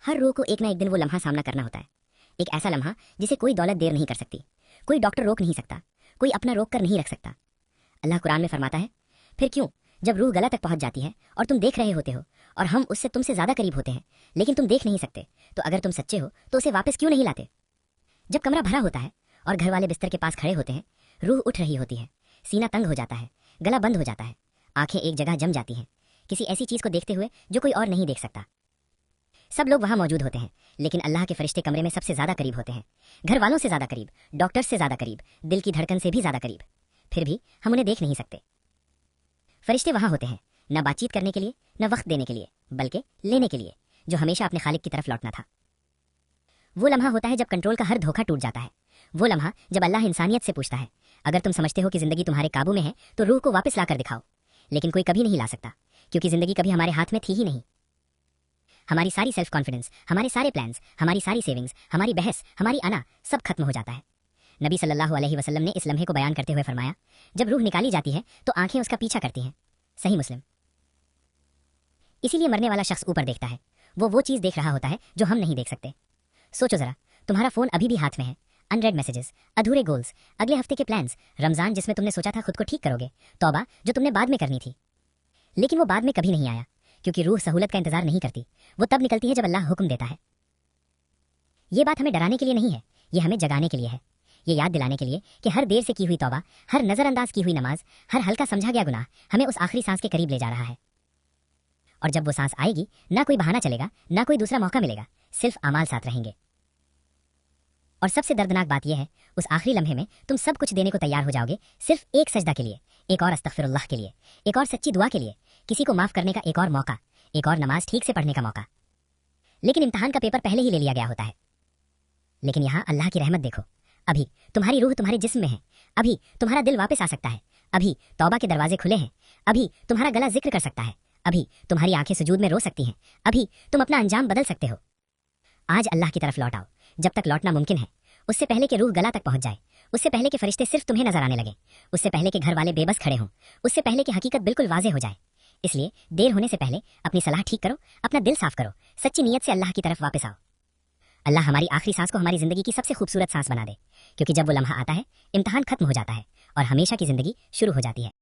ہر روح کو ایک نہ ایک دن وہ لمحہ سامنا کرنا ہوتا ہے، ایک ایسا لمحہ جسے کوئی دولت دیر نہیں کر سکتی، کوئی ڈاکٹر روک نہیں سکتا، کوئی اپنا روک کر نہیں رکھ سکتا۔ اللہ قرآن میں فرماتا ہے، پھر کیوں جب روح گلا تک پہنچ جاتی ہے اور تم دیکھ رہے ہوتے ہو اور ہم اس سے تم سے زیادہ قریب ہوتے ہیں لیکن تم دیکھ نہیں سکتے، تو اگر تم سچے ہو تو اسے واپس کیوں نہیں لاتے؟ جب کمرہ بھرا ہوتا ہے اور گھر والے بستر کے پاس کھڑے ہوتے ہیں، روح اٹھ رہی ہوتی ہے، سینہ تنگ ہو جاتا ہے، گلا بند ہو جاتا ہے، آنکھیں ایک جگہ جم جاتی ہیں، کسی ایسی چیز کو دیکھتے ہوئے جو کوئی اور نہیں دیکھ سکتا۔ سب لوگ وہاں موجود ہوتے ہیں لیکن اللہ کے فرشتے کمرے میں سب سے زیادہ قریب ہوتے ہیں، گھر والوں سے زیادہ قریب، ڈاکٹر سے زیادہ قریب، دل کی دھڑکن سے بھی زیادہ قریب، پھر بھی ہم انہیں دیکھ نہیں سکتے۔ فرشتے وہاں ہوتے ہیں نہ بات چیت کرنے کے لیے، نہ وقت دینے کے لیے، بلکہ لینے کے لیے، جو ہمیشہ اپنے خالق کی طرف لوٹنا تھا۔ وہ لمحہ ہوتا ہے جب کنٹرول کا ہر دھوکہ ٹوٹ جاتا ہے، وہ لمحہ جب اللہ انسانیت سے پوچھتا ہے، اگر تم سمجھتے ہو کہ زندگی تمہارے قابو میں ہے تو روح کو واپس لا کر دکھاؤ، لیکن کوئی کبھی نہیں لا سکتا، کیونکہ زندگی کبھی ہمارے ہاتھ میں تھی ہی نہیں۔ ہماری ساری سیلف کانفیڈنس، ہمارے سارے پلانز، ہماری ساری سیونگز، ہماری بحث، ہماری انا، سب ختم ہو جاتا ہے۔ نبی صلی اللہ علیہ وسلم نے اس لمحے کو بیان کرتے ہوئے فرمایا، جب روح نکالی جاتی ہے تو آنکھیں اس کا پیچھا کرتی ہیں، صحیح مسلم۔ اسی لیے مرنے والا شخص اوپر دیکھتا ہے، وہ چیز دیکھ رہا ہوتا ہے جو ہم نہیں دیکھ سکتے۔ سوچو ذرا، تمہارا فون ابھی بھی ہاتھ میں ہے، انریڈ میسیجز، ادھورے گولز، اگلے ہفتے کے پلانز، رمضان جس میں تم نے سوچا تھا خود کو ٹھیک کرو گے، توبہ جو تم نے بعد میں کرنی تھی، لیکن وہ بعد میں کبھی نہیں آیا، کیونکہ روح سہولت کا انتظار نہیں کرتی، وہ تب نکلتی ہے جب اللہ حکم دیتا ہے۔ یہ بات ہمیں ڈرانے کے لیے نہیں ہے، یہ ہمیں جگانے کے لیے ہے، یہ یاد دلانے کے لیے کہ ہر دیر سے کی ہوئی توبہ، ہر نظر انداز کی ہوئی نماز، ہر ہلکا سمجھا گیا گناہ ہمیں اس آخری سانس کے قریب لے جا رہا ہے۔ اور جب وہ سانس آئے گی، نہ کوئی بہانہ چلے گا، نہ کوئی دوسرا موقع ملے گا، صرف اعمال ساتھ رہیں گے۔ اور سب سے دردناک بات یہ ہے، اس آخری لمحے میں تم سب کچھ دینے کو تیار ہو جاؤ گے، صرف ایک سجدہ کے لیے، ایک اور استغفر اللہ کے لیے، ایک اور سچی دعا کے لیے، کسی کو معاف کرنے کا ایک اور موقع، ایک اور نماز ٹھیک سے پڑھنے کا موقع۔ لیکن امتحان کا پیپر پہلے ہی لے لیا گیا ہوتا ہے۔ لیکن یہاں اللہ کی رحمت دیکھو، ابھی تمہاری روح تمہارے جسم میں ہے، ابھی تمہارا دل واپس آ سکتا ہے، ابھی توبہ کے دروازے کھلے ہیں، ابھی تمہارا گلا ذکر کر سکتا ہے، ابھی تمہاری آنکھیں سجود میں رو سکتی ہیں، ابھی تم اپنا انجام بدل سکتے ہو۔ آج اللہ کی طرف لوٹ آؤ، جب تک لوٹنا ممکن ہے، اس سے پہلے کہ روح گلا تک پہنچ جائے، اس سے پہلے کہ فرشتے صرف تمہیں نظر آنے لگیں، اس سے پہلے کہ گھر والے بے بس کھڑے ہوں، اس سے پہلے کہ حقیقت بالکل واضح ہو جائے۔ اس لیے دیر ہونے سے پہلے اپنی صلاح ٹھیک کرو، اپنا دل صاف کرو، سچی نیت سے اللہ کی طرف واپس آؤ۔ اللہ ہماری آخری سانس کو ہماری زندگی کی سب سے خوبصورت سانس بنا دے، کیونکہ جب وہ لمحہ آتا ہے، امتحان ختم ہو جاتا ہے اور ہمیشہ کی زندگی شروع ہو جاتی ہے۔